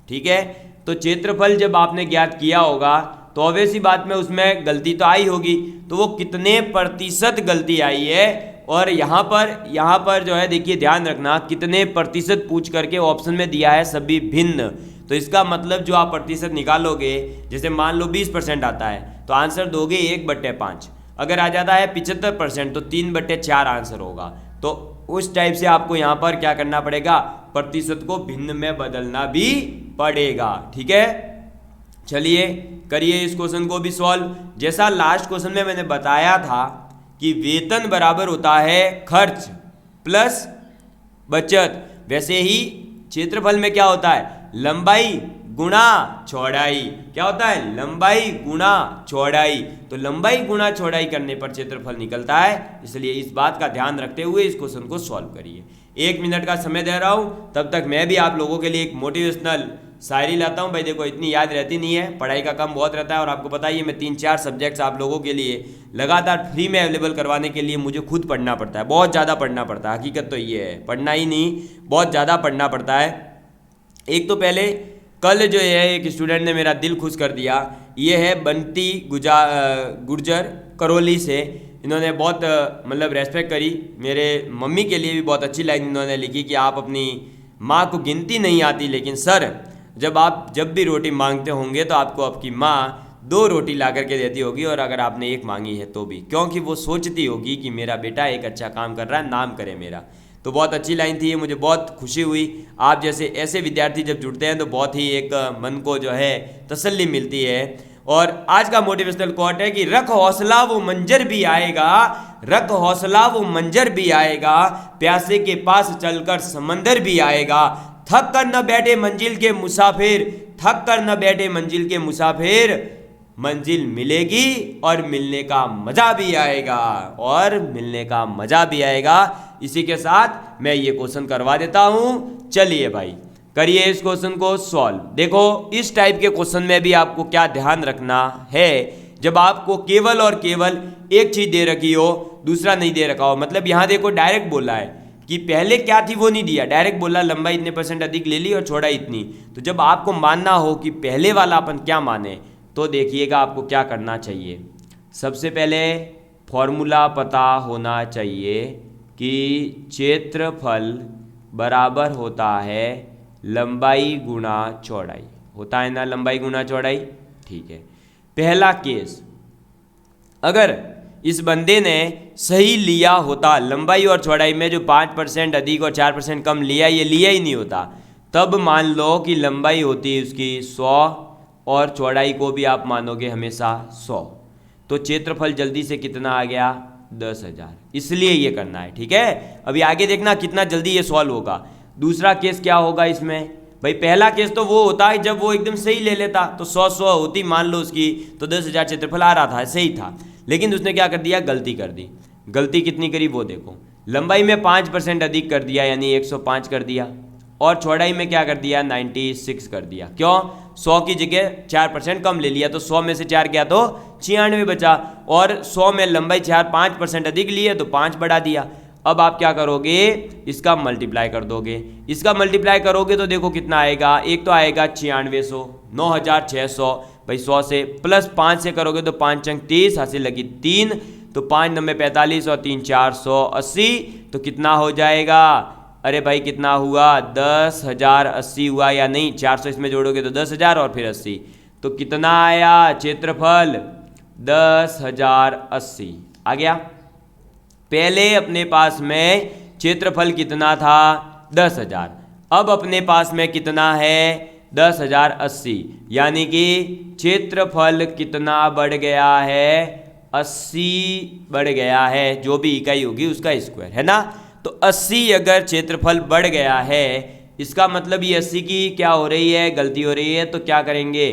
ठीक है। तो क्षेत्रफल जब आपने ज्ञात किया होगा तो ऑब्वियस सी बात में उसमें गलती तो आई होगी, तो वो कितने प्रतिशत गलती आई है। और यहाँ पर जो है देखिए ध्यान रखना, कितने प्रतिशत पूछ करके ऑप्शन में दिया है सभी भिन्न। तो इसका मतलब जो आप प्रतिशत निकालोगे, जैसे मान लो 20% आता है तो आंसर दोगे 1/5। अगर आ जाता है 75% तो 3/4 आंसर होगा। तो उस टाइप से आपको यहाँ पर क्या करना पड़ेगा, प्रतिशत को भिन्न में बदलना भी पड़ेगा, ठीक है। चलिए करिए इस क्वेश्चन को भी सॉल्व। जैसा लास्ट क्वेश्चन में मैंने बताया था कि वेतन बराबर होता है खर्च प्लस बचत, वैसे ही क्षेत्रफल में क्या होता है, लंबाई गुणा चौड़ाई। क्या होता है, लंबाई गुणा चौड़ाई। तो लंबाई गुणा चौड़ाई करने पर क्षेत्रफल निकलता है। इसलिए इस बात का ध्यान रखते हुए इस क्वेश्चन को सॉल्व करिए। 1 मिनट का समय दे रहा हूँ, तब तक मैं भी आप लोगों के लिए एक मोटिवेशनल शायरी लाता हूँ। भाई देखो इतनी याद रहती नहीं है, पढ़ाई का काम बहुत रहता है, और आपको पता ही है मैं 3-4 सब्जेक्ट्स आप लोगों के लिए लगातार फ्री में अवेलेबल करवाने के लिए मुझे खुद पढ़ना पड़ता है, बहुत ज़्यादा पढ़ना पड़ता है। हकीकत तो ये है, पढ़ना ही नहीं बहुत ज़्यादा पढ़ना पड़ता है। एक तो पहले कल जो है एक स्टूडेंट ने मेरा दिल खुश कर दिया, ये है बंटी गुर्जर करौली से। इन्होंने बहुत मतलब रेस्पेक्ट करी, मेरे मम्मी के लिए भी बहुत अच्छी लाइन इन्होंने लिखी कि आप अपनी माँ को गिनती नहीं आती, लेकिन सर जब भी रोटी मांगते होंगे तो आपको आपकी माँ 2 रोटी ला करके देती होगी, और अगर आपने 1 मांगी है तो भी, क्योंकि वो सोचती होगी कि मेरा बेटा एक अच्छा काम कर रहा है, नाम करे मेरा। तो बहुत अच्छी लाइन थी, मुझे बहुत खुशी हुई। आप जैसे ऐसे विद्यार्थी जब जुड़ते हैं तो बहुत ही एक मन को जो है तसल्ली मिलती है। और आज का मोटिवेशनल कोट है कि रख हौसला वो मंजर भी आएगा, रख हौसला वो मंजर भी आएगा, प्यासे के पास चलकर समंदर भी आएगा। थक कर न बैठे मंजिल के मुसाफिर, थक कर न बैठे मंजिल के मुसाफिर, मंजिल मिलेगी और मिलने का मजा भी आएगा, और मिलने का मजा भी आएगा। इसी के साथ मैं ये क्वेश्चन करवा देता हूं। चलिए भाई करिए इस क्वेश्चन को सॉल्व। देखो इस टाइप के क्वेश्चन में भी आपको क्या ध्यान रखना है, जब आपको केवल और केवल एक चीज दे रखी हो, दूसरा नहीं दे रखा हो। मतलब यहां देखो डायरेक्ट बोला है कि पहले क्या थी वो नहीं दिया, डायरेक्ट बोला लंबाई इतने % अधिक ले ली और चौड़ाई इतनी। तो जब आपको मानना हो कि पहले वाला अपन क्या माने, तो देखिएगा आपको क्या करना चाहिए। सबसे पहले फॉर्मूला पता होना चाहिए कि क्षेत्रफल बराबर होता है लंबाई गुणा चौड़ाई। होता है ना लंबाई गुणा चौड़ाई, ठीक है। पहला केस, अगर इस बंदे ने सही लिया होता, लंबाई और चौड़ाई में जो 5% अधिक और 4% कम लिया, ये लिया ही नहीं होता, तब मान लो कि लंबाई होती है उसकी 100 और चौड़ाई को भी आप मानोगे हमेशा 100, तो क्षेत्रफल जल्दी से कितना आ गया 10,000। इसलिए ये करना है, ठीक है। अभी आगे देखना कितना जल्दी ये सॉल्व होगा। दूसरा केस क्या होगा इसमें भाई, पहला केस तो वो होता है जब वो एकदम सही ले लेता, तो 100 होती मान लो उसकी, तो 10,000 क्षेत्रफल आ रहा था, सही था। लेकिन उसने क्या कर दिया, गलती कर दी। गलती कितनी करी वो देखो, लंबाई में 5% अधिक कर दिया यानी 105 कर दिया, और चौड़ाई में क्या कर दिया 96 कर दिया। क्यों, 100 की जगह 4% कम ले लिया, तो 100 में से 4 गया तो 96 बचा, और 100 में लंबाई 5% अधिक ली है तो 5 बढ़ा दिया। अब आप क्या करोगे, इसका मल्टीप्लाई कर दोगे। इसका मल्टीप्लाई करोगे तो देखो कितना आएगा, एक तो आएगा 9600, 9600 भाई 100 से प्लस 5 से करोगे तो 5 चंग 30, हासिल लगी 3, तो 5 9 45 और 3 480, तो कितना हो जाएगा, अरे भाई कितना हुआ 10,080 हुआ या नहीं, 400 इसमें जोड़ोगे तो 10,000 और फिर 80, तो कितना आया क्षेत्रफल 10,080 आ गया। पहले अपने पास में क्षेत्रफल कितना था 10,000, अब अपने पास में कितना है 10,080, यानी कि क्षेत्रफल कितना बढ़ गया है 80 बढ़ गया है, जो भी इकाई होगी उसका स्क्वायर है ना। तो 80 अगर क्षेत्रफल बढ़ गया है, इसका मतलब ये 80 की क्या हो रही है, गलती हो रही है, तो क्या करेंगे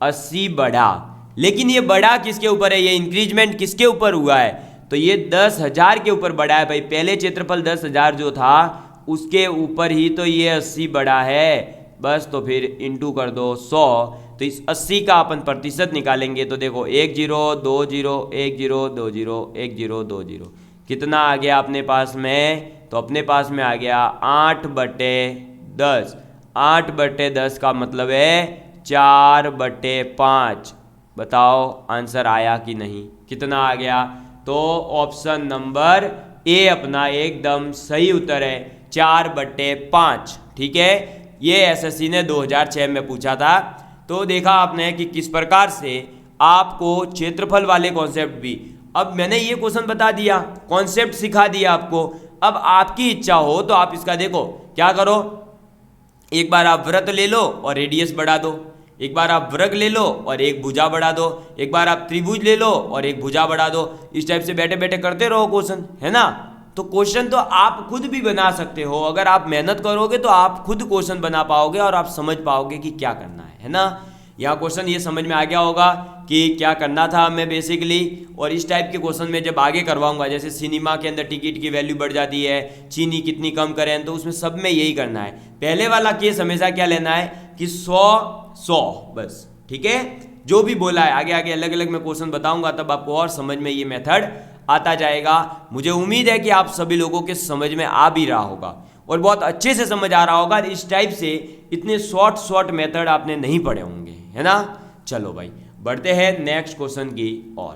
80 बढ़ा। लेकिन ये बढ़ा किसके ऊपर है, ये इंक्रीजमेंट किसके ऊपर हुआ है, तो ये 10,000 के ऊपर बढ़ा है भाई। पहले क्षेत्रफल 10,000 जो था उसके ऊपर ही तो ये 80 बढ़ा है बस, तो फिर इंटू कर दो 100, तो इस 80 का अपन प्रतिशत निकालेंगे तो देखो 1 0 2 0 1 0 2 0 1 0 2 0, कितना आ गया अपने पास में, तो अपने पास में आ गया 8/10। 8/10 का मतलब है 4/5। बताओ आंसर आया कि नहीं, कितना आ गया, तो ऑप्शन नंबर ए अपना एकदम सही उत्तर है 4/5, ठीक है। ये एसएससी ने 2006 में पूछा था। तो देखा आपने कि किस प्रकार से आपको क्षेत्रफल वाले कॉन्सेप्ट भी, अब मैंने ये क्वेश्चन बता दिया, कॉन्सेप्ट सिखा दिया आपको। अब आपकी इच्छा हो तो आप इसका देखो क्या करो, एक बार आप वृत्त ले लो और रेडियस बढ़ा दो, एक बार आप वर्ग ले लो और एक भुजा बढ़ा दो, एक बार आप त्रिभुज ले लो और एक भुजा बढ़ा दो। इस टाइप से बैठे बैठे करते रहो क्वेश्चन, है ना। तो क्वेश्चन तो आप खुद भी बना सकते हो, अगर आप मेहनत करोगे तो आप खुद क्वेश्चन बना पाओगे और आप समझ पाओगे कि क्या करना है ना। यहाँ क्वेश्चन ये समझ में आ गया होगा कि क्या करना था हमें बेसिकली। और इस टाइप के क्वेश्चन में जब आगे करवाऊंगा, जैसे सिनेमा के अंदर टिकट की वैल्यू बढ़ जाती है, चीनी कितनी कम करें, तो उसमें सब में यही करना है। पहले वाला केस हमेशा क्या लेना है कि 100 बस, ठीक है। जो भी बोला है आगे आगे अलग अलग मैं क्वेश्चन बताऊंगा, तब आपको और समझ में ये मेथड आता जाएगा। मुझे उम्मीद है कि आप सभी लोगों के समझ में आ भी रहा होगा और बहुत अच्छे से समझ आ रहा होगा। इस टाइप से इतने शॉर्ट मेथड आपने नहीं पढ़े होंगे, है ना। चलो भाई बढ़ते हैं नेक्स्ट क्वेश्चन की ओर।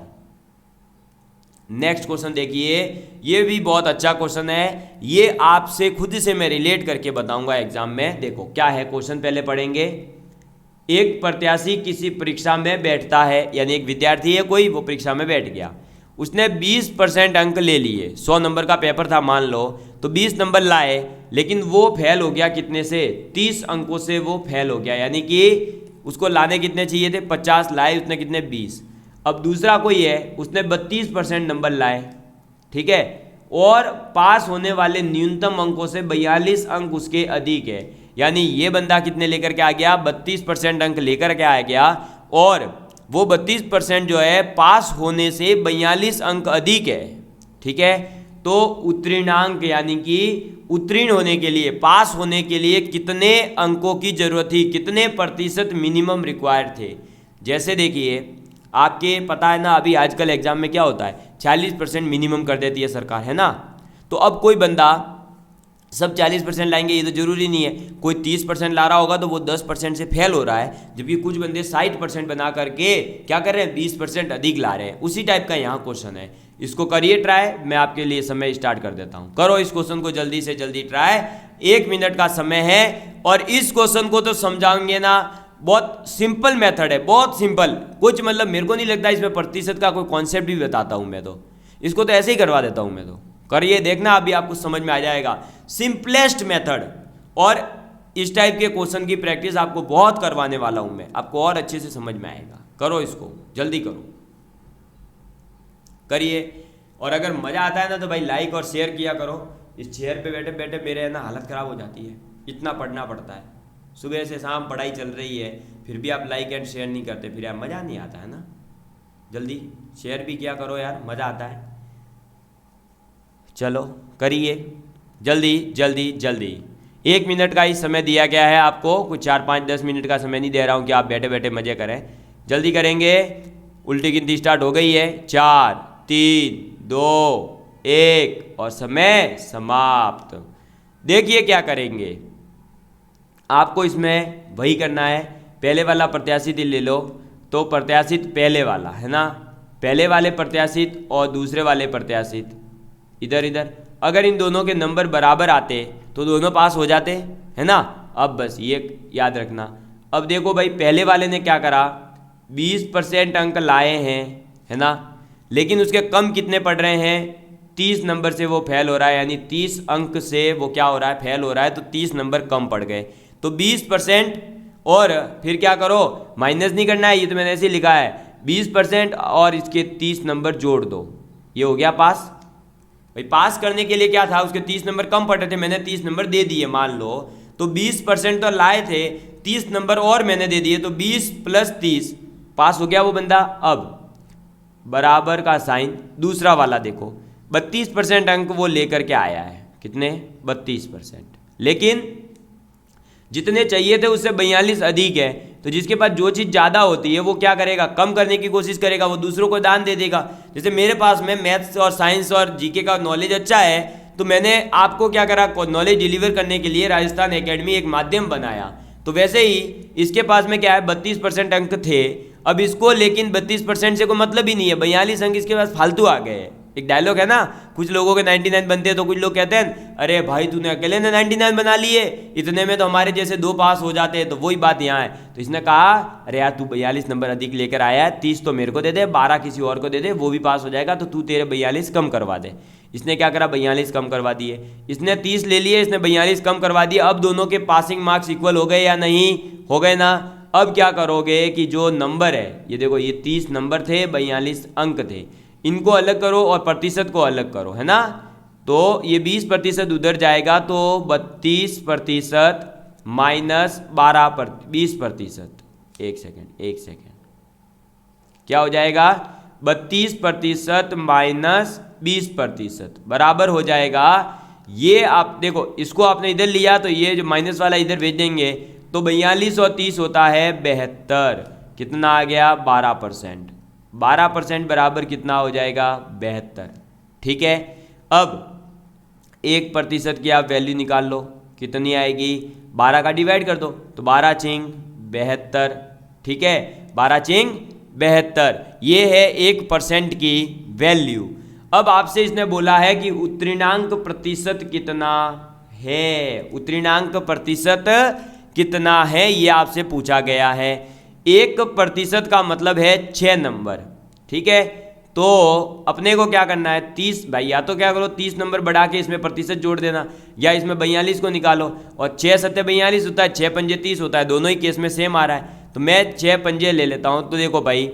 नेक्स्ट क्वेश्चन देखिए, ये भी बहुत अच्छा क्वेश्चन है, ये आपसे खुद से मैं रिलेट करके बताऊंगा एग्जाम में। देखो क्या है क्वेश्चन, पहले पढ़ेंगे। एक प्रत्याशी किसी परीक्षा में बैठता है, यानी एक विद्यार्थी है कोई, वो परीक्षा में बैठ गया, उसने 20% अंक ले लिए। 100 नंबर का पेपर था मान लो, तो 20 नंबर लाए, लेकिन वो फेल हो गया कितने से, 30 अंकों से वो फेल हो गया। यानी कि उसको लाने कितने चाहिए थे, 50 लाए, उसने कितने 20। अब दूसरा कोई है, उसने 32% नंबर लाए, ठीक है, और पास होने वाले न्यूनतम अंकों से 42 अंक उसके अधिक है। यानी ये बंदा कितने लेकर के आ गया, 32% अंक लेकर के आ गया, और वो 32% जो है पास होने से 42 अंक अधिक है, ठीक है। तो उत्तीर्णांक यानी कि उत्तीर्ण होने के लिए, पास होने के लिए कितने अंकों की जरूरत थी, कितने प्रतिशत मिनिमम रिक्वायर्ड थे। जैसे देखिए आपके पता है ना, अभी आजकल एग्जाम में क्या होता है, 40% मिनिमम कर देती है सरकार, है ना। तो अब कोई बंदा सब 40% लाएंगे ये तो जरूरी नहीं है, कोई 30% ला रहा होगा तो वो 10% से फेल हो रहा है, जबकि कुछ बंदे 60% बना करके क्या कर रहे हैं, 20% अधिक ला रहे हैं। उसी टाइप का यहाँ क्वेश्चन है, इसको करिए ट्राई। मैं आपके लिए समय स्टार्ट कर देता हूँ, करो इस क्वेश्चन को जल्दी से जल्दी ट्राई। 1 मिनट का समय है और इस क्वेश्चन को तो समझाएंगे ना, बहुत सिंपल मेथड है, बहुत सिंपल। कुछ मतलब मेरे को नहीं लगता इसमें प्रतिशत का कोई कॉन्सेप्ट भी बताता हूँ मैं तो, इसको तो ऐसे ही करवा देता हूँ मैं, तो करिए, देखना अभी आपको समझ में आ जाएगा। सिंपलेस्ट मेथड, और इस टाइप के क्वेश्चन की प्रैक्टिस आपको बहुत करवाने वाला हूँ मैं, आपको और अच्छे से समझ में आएगा। करो इसको, जल्दी करो, करिए। और अगर मज़ा आता है ना तो भाई लाइक और शेयर किया करो। इस चेयर पे बैठे बैठे मेरे है ना हालत ख़राब हो जाती है, इतना पढ़ना पड़ता है, सुबह से शाम पढ़ाई चल रही है, फिर भी आप लाइक एंड शेयर नहीं करते, फिर यार मज़ा नहीं आता है ना। जल्दी शेयर भी किया करो यार, मज़ा आता है। चलो करिए, जल्दी जल्दी जल्दी। 1 मिनट का ही समय दिया गया है आपको, कुछ 4 5 10 मिनट का समय नहीं दे रहा हूँ कि आप बैठे बैठे मज़े करें। जल्दी करेंगे, उल्टी गिनती स्टार्ट हो गई है। 4 3 2 1 और समय समाप्त। देखिए क्या करेंगे, आपको इसमें वही करना है, पहले वाला प्रत्याशित ले लो, तो प्रत्याशित पहले वाला है ना, पहले वाले प्रत्याशित और दूसरे वाले प्रत्याशित इधर इधर, अगर इन दोनों के नंबर बराबर आते तो दोनों पास हो जाते है ना। अब बस ये याद रखना। अब देखो भाई, पहले वाले ने क्या करा, 20% अंक लाए हैं है ना, लेकिन उसके कम कितने पड़ रहे हैं, 30 नंबर से वो फेल हो रहा है, यानी 30 अंक से वो क्या हो रहा है, फेल हो रहा है, तो 30 नंबर कम पड़ गए। तो 20% और फिर क्या करो, माइनस नहीं करना है, ये तो मैंने ऐसे लिखा है, 20% और इसके 30 नंबर जोड़ दो, ये हो गया पास। भाई पास करने के लिए क्या था, उसके 30 नंबर कम पड़ रहे थे, मैंने 30 नंबर दे दिए मान लो, तो 20% तो लाए थे, 30 नंबर और मैंने दे दिए, तो 20 + 30 पास हो गया वो बंदा। अब बराबर का साइन दूसरा वाला देखो, 32% अंक वो लेकर के आया है, कितने, 32%, लेकिन जितने चाहिए थे उससे 42 अधिक है। तो जिसके पास जो चीज़ ज़्यादा होती है वो क्या करेगा, कम करने की कोशिश करेगा, वो दूसरों को दान दे देगा। जैसे मेरे पास में मैथ्स और साइंस और जीके का नॉलेज अच्छा है, तो मैंने आपको क्या करा, नॉलेज डिलीवर करने के लिए राजस्थान एकेडमी एक माध्यम बनाया। तो वैसे ही इसके पास में क्या है, 32% अंक थे, अब इसको लेकिन 32% से कोई मतलब ही नहीं है, 42 अंक इसके पास फालतू आ गए। एक डायलॉग है ना, कुछ लोगों के 99 बनते हैं, तो कुछ लोग कहते हैं अरे भाई तूने अकेले ने 99 बना लिए, इतने में तो हमारे जैसे 2 पास हो जाते हैं। तो वही बात यहाँ है। तो इसने कहा अरे यार तू 42 नंबर अधिक लेकर आया है, 30 तो मेरे को दे दे, 12 किसी और को दे दे, वो भी पास हो जाएगा, तो तू तेरे 42 कम करवा दे। इसने क्या करा, 42 कम करवा दिए, इसने 30 ले लिए, इसने 42 कम करवा दिए। अब दोनों के पासिंग मार्क्स इक्वल हो गए या नहीं, हो गए ना। अब क्या करोगे कि जो नंबर है, ये देखो ये 30 नंबर थे, 42 अंक थे, इनको अलग करो और प्रतिशत को अलग करो, है ना। तो ये 20% उधर जाएगा, तो 32% माइनस 20%, एक सेकेंड, क्या हो जाएगा, 32% माइनस 20% बराबर हो जाएगा। ये आप देखो, इसको आपने इधर लिया तो ये जो माइनस वाला इधर भेज देंगे, तो 42 और 30 होता है 72, कितना आ गया, 12%। 12% बराबर कितना हो जाएगा, 72। ठीक है, अब 1% की आप वैल्यू निकाल लो, कितनी आएगी, 12 का डिवाइड कर दो, तो 12 × 72। ठीक है, 12 × 72, ये है 1% की वैल्यू। अब आपसे इसने बोला है कि उत्तीर्णांक प्रतिशत कितना है, उत्तीर्णांक प्रतिशत कितना है, ये आपसे पूछा गया है। 1% का मतलब है 6 नंबर। ठीक है, तो अपने को क्या करना है, 30, भाई या तो क्या करो 30 नंबर बढ़ा के इसमें प्रतिशत जोड़ देना, या इसमें 42 को निकालो, और 6 × 7 = 42 होता है, 6 × 5 = 30 होता है, दोनों ही केस में सेम आ रहा है। तो मैं 6 × 5 ले लेता हूँ। तो देखो भाई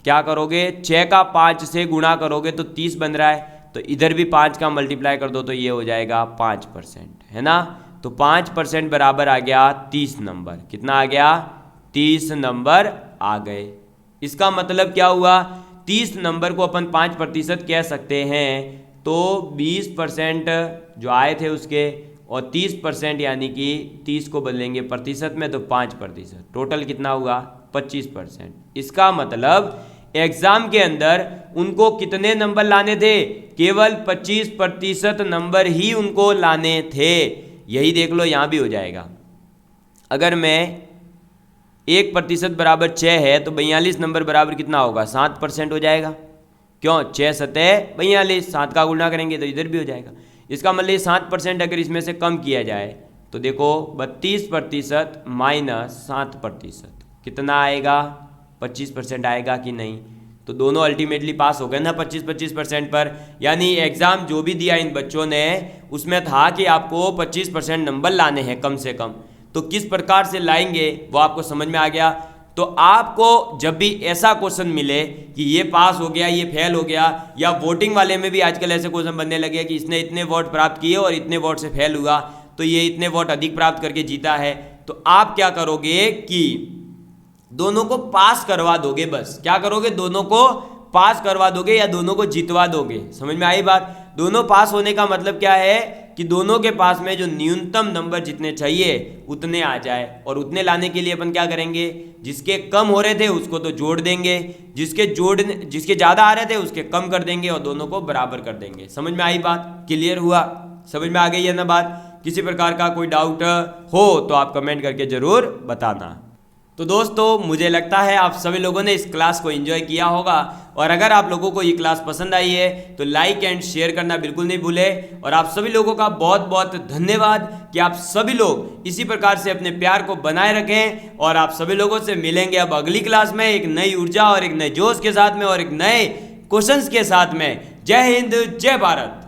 क्या करोगे, 6 का 5 से गुणा करोगे तो 30 बन रहा है, तो इधर भी 5 का मल्टीप्लाई कर दो, तो ये हो जाएगा 5%, है ना। तो 5% बराबर आ गया 30 नंबर, कितना आ गया, 30 नंबर आ गए। इसका मतलब क्या हुआ, 30 नंबर को अपन 5% कह सकते हैं, तो 20% जो आए थे उसके, और 30% यानी कि 30 को बदलेंगे प्रतिशत में, तो 5%, टोटल कितना हुआ, 25%। इसका मतलब एग्जाम के अंदर उनको कितने नंबर लाने थे, केवल 25% नंबर ही उनको लाने थे। यही देख लो यहाँ भी हो जाएगा। अगर मैं 1% बराबर 6 है, तो 42 नंबर बराबर कितना होगा, 7% हो जाएगा। क्यों, 6 × 7 = 42, 7 का गुणा करेंगे तो इधर भी हो जाएगा। इसका मतलब 7% अगर इसमें से कम किया जाए, तो देखो 32% माइनस 7% कितना आएगा, 25% आएगा कि नहीं। तो दोनों अल्टीमेटली पास हो गए ना 25% पर। यानी एग्ज़ाम जो भी दिया इन बच्चों ने उसमें था कि आपको 25% नंबर लाने हैं कम से कम, तो किस प्रकार से लाएंगे वो आपको समझ में आ गया। तो आपको जब भी ऐसा क्वेश्चन मिले कि ये पास हो गया, ये फेल हो गया, या वोटिंग वाले में भी आजकल ऐसे क्वेश्चन बनने लगे कि इसने इतने वोट प्राप्त किए और इतने वोट से फेल हुआ, तो ये इतने वोट अधिक प्राप्त करके जीता है, तो आप क्या करोगे कि दोनों को पास करवा दोगे। बस क्या करोगे, दोनों को पास करवा दोगे या दोनों को जितवा दोगे। समझ में आई बात। दोनों पास होने का मतलब क्या है कि दोनों के पास में जो न्यूनतम नंबर जितने चाहिए उतने आ जाए, और उतने लाने के लिए अपन क्या करेंगे, जिसके कम हो रहे थे उसको तो जोड़ देंगे, जिसके ज़्यादा आ रहे थे उसके कम कर देंगे और दोनों को बराबर कर देंगे। समझ में आई बात, क्लियर हुआ, समझ में आ गई है ना बात। किसी प्रकार का कोई डाउट हो तो आप कमेंट करके ज़रूर बताना। तो दोस्तों मुझे लगता है आप सभी लोगों ने इस क्लास को एंजॉय किया होगा, और अगर आप लोगों को ये क्लास पसंद आई है तो लाइक एंड शेयर करना बिल्कुल नहीं भूलें। और आप सभी लोगों का बहुत बहुत धन्यवाद कि आप सभी लोग इसी प्रकार से अपने प्यार को बनाए रखें, और आप सभी लोगों से मिलेंगे अब अगली क्लास में एक नई ऊर्जा और एक नए जोश के साथ में और एक नए क्वेश्चंस के साथ में। जय हिंद, जय भारत।